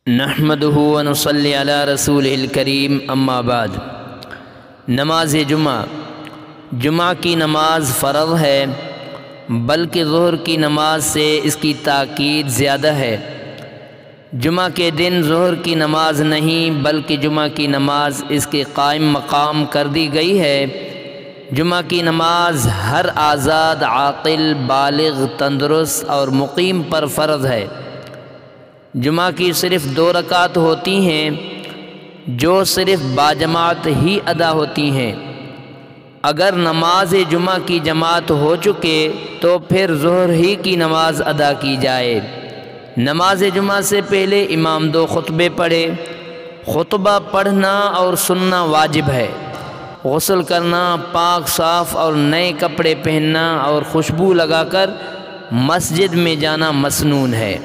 نحمدہ ونصلی علی رسولہ الکریم اما بعد۔ نماز جمعہ کی نماز فرض ہے، بلکہ ظہر کی نماز سے اس کی تاکید زیادہ ہے۔ جمعہ کے دن ظہر کی نماز نہیں بلکہ جمعہ کی نماز اس کے قائم مقام کر دی گئی ہے۔ جمعہ کی نماز ہر آزاد، عاقل، بالغ، تندرست اور مقیم پر فرض ہے۔ جمعہ کی صرف 2 رکعت ہوتی ہیں جو صرف باجماعت ہی ادا ہوتی ہیں۔ اگر نماز جمعہ کی جماعت ہو چکے تو پھر ظہر ہی کی نماز ادا کی جائے۔ نماز جمعہ سے پہلے امام 2 خطبے پڑھے۔ خطبہ پڑھنا اور سننا واجب ہے۔ غسل کرنا، پاک صاف اور نئے کپڑے پہننا اور خوشبو لگا کر مسجد میں جانا مسنون ہے۔